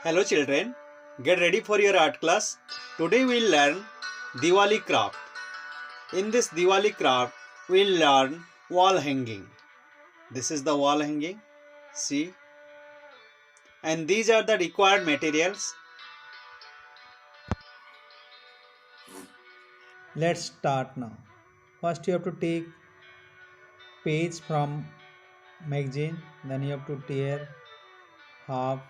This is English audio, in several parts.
Hello children, get ready for your art class. Today we'll learn Diwali craft. In this Diwali craft, we'll learn wall hanging. This is the wall hanging, see? And these are the required materials. Let's start now. First you have to take page from magazine, then you have to tear half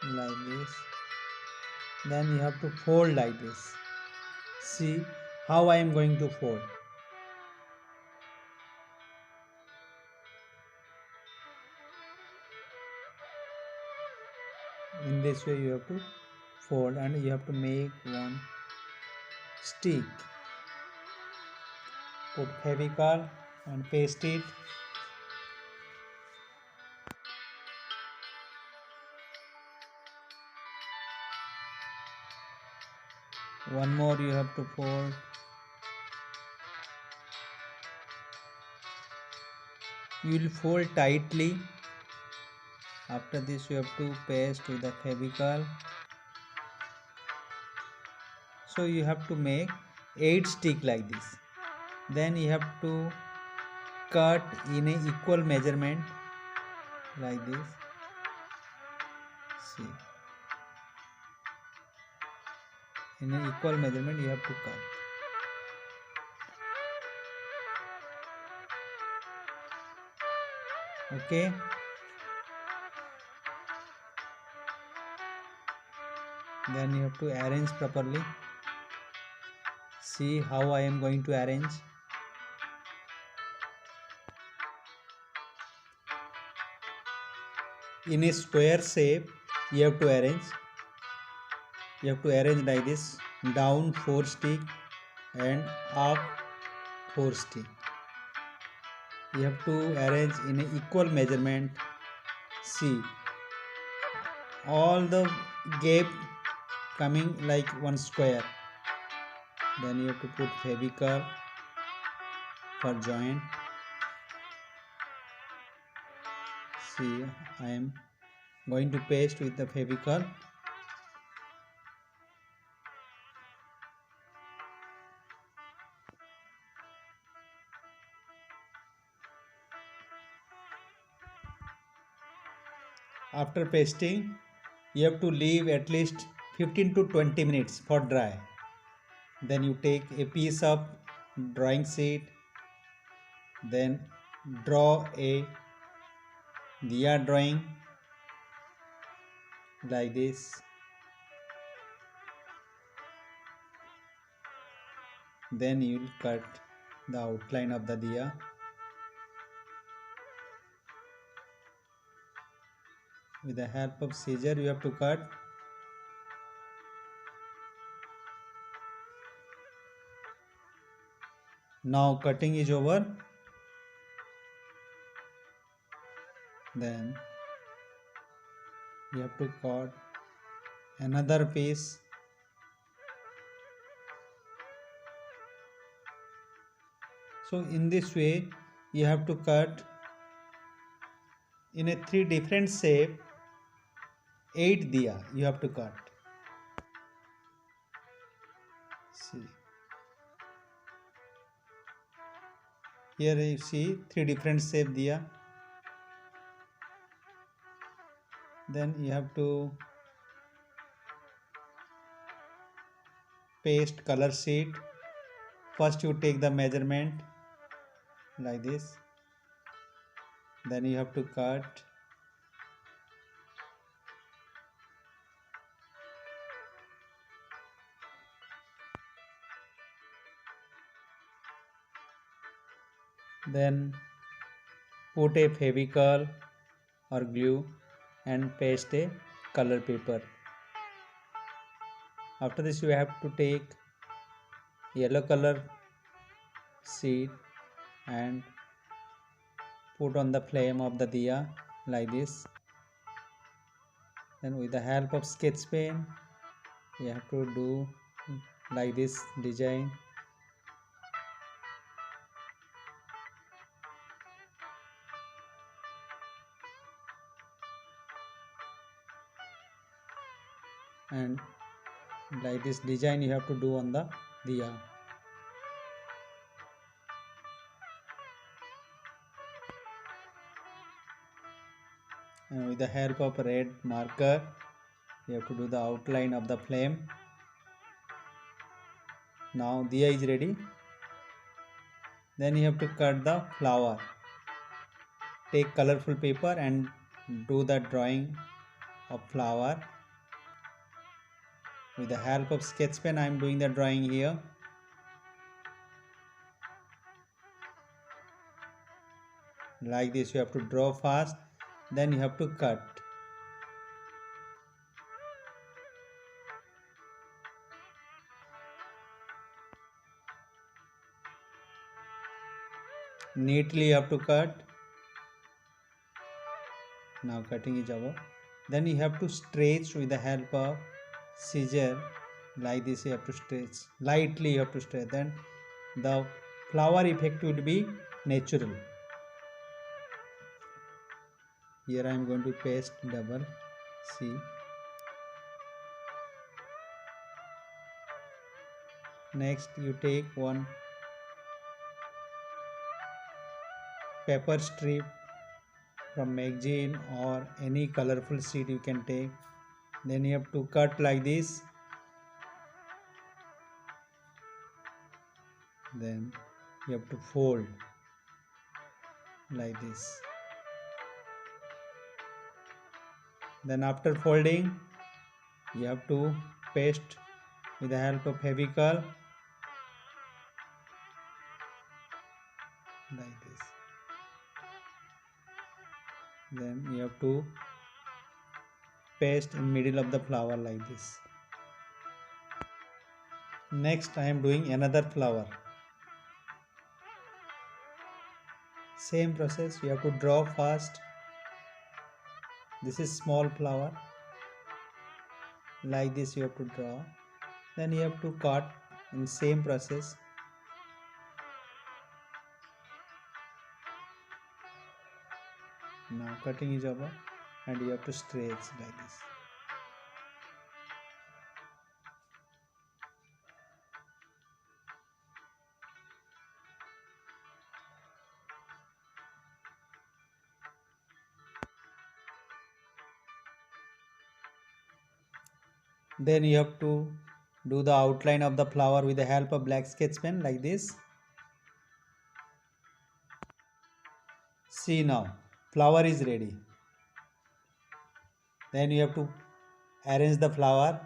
like this, then you have to fold like this. See how I am going to fold. In this way you have to fold and you have to make one stick. Put Fevicol and paste it. One more you have to fold. You will fold tightly. After this you have to paste with the Fevicol. So you have to make 8 stick like this. Then you have to cut in a equal measurement like this. See, in an equal measurement you have to cut. Okay. Then you have to arrange properly. See how I am going to arrange. In a square shape you have to arrange. You have to arrange like this: down 4 stick and up 4 stick. You have to arrange in an equal measurement. See, all the gap coming like one square. Then you have to put Fevicol for joint. See, I am going to paste with the Fevicol. After pasting, you have to leave at least 15 to 20 minutes for dry. Then you take a piece of drawing sheet, then draw a diya drawing like this. Then you will cut the outline of the diya. With the help of scissor you have to cut. Now cutting is over. Then you have to cut another piece. So in this way you have to cut in a 3 different shape 8 diya you have to cut. See, here you see 3 different shape diya. Then you have to paste color sheet. First you take the measurement like this. Then you have to cut. Then put a Fevicol or glue and paste a color paper. After this you have to take yellow color sheet and put on the flame of the diya like this. Then with the help of sketch pen you have to do like this design. and like this design you have to do on the diya. And with the help of red marker you have to do the outline of the flame. Now diya is ready. Then you have to cut the flower. Take colorful paper and do the drawing of flower. With the help of sketch pen I am doing the drawing here. Like this you have to draw fast, then you have to cut. Neatly you have to cut. Now cutting is over. Then you have to stretch with the help of scissor. Like this you have to stretch. Lightly you have to stretch. Then the flower effect will be natural. Here I am going to paste double. See. Next you take one paper strip from magazine or any colorful sheet you can take. Then you have to cut like this. Then you have to fold like this. Then after folding you have to paste with the help of Fevicol like this. Then you have to paste in middle of the flower like this. Next I am doing another flower. Same process, you have to draw first. This is small flower. Like this you have to draw. Then you have to cut in same process. Now cutting is over and you have to stretch like this. Then you have to do the outline of the flower with the help of black sketch pen like this. See now, flower is ready. Then you have to arrange the flower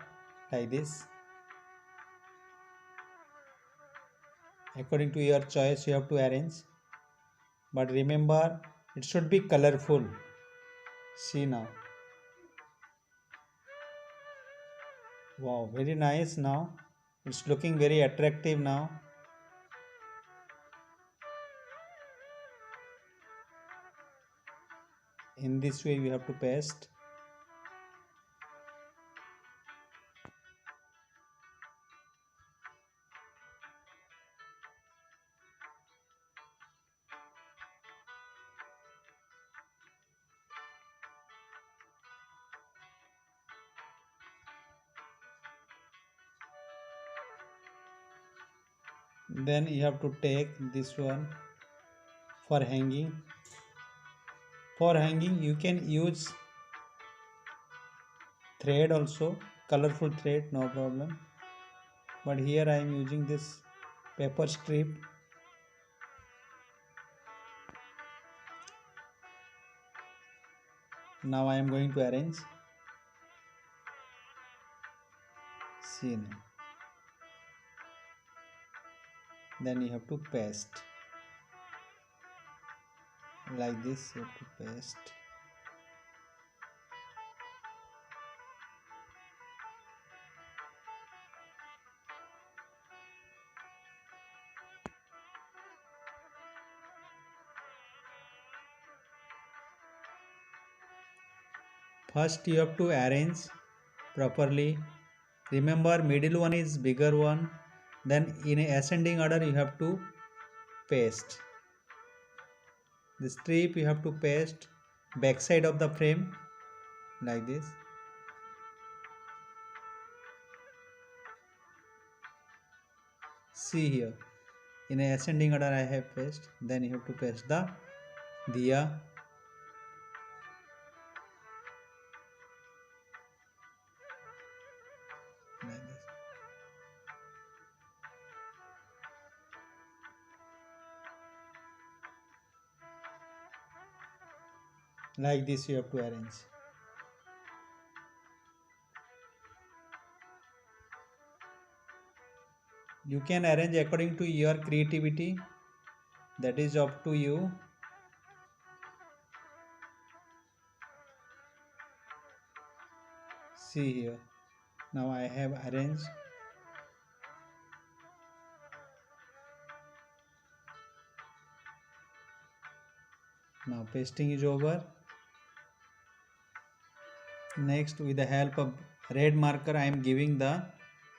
like this. According to your choice you have to arrange. But remember it should be colorful. See now. Wow, very nice now. It's looking very attractive now. In this way we have to paste. Then you have to take this one for hanging. For hanging you can use thread also, colorful thread, no problem. But here I am using this paper strip. Now I am going to arrange. See now. Then you have to paste. Like this you have to paste. First you have to arrange properly. Remember middle one is bigger one. Then in ascending order you have to paste. The strip you have to paste back side of the frame like this. See here, in a ascending order I have placed, then you have to place the diya. Like this. Like this you have to arrange. You can arrange according to your creativity, that is up to you. See here, now I have arranged. Now pasting is over. Next, with the help of red marker, I am giving the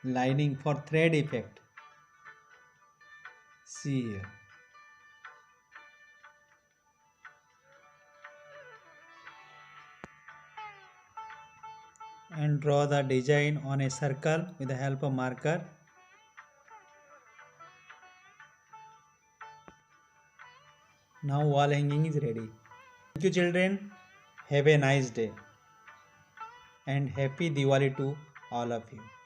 lining for thread effect. See here. And draw the design on a circle with the help of marker. Now wall hanging is ready. Thank you children. Have a nice day and happy Diwali to all of you.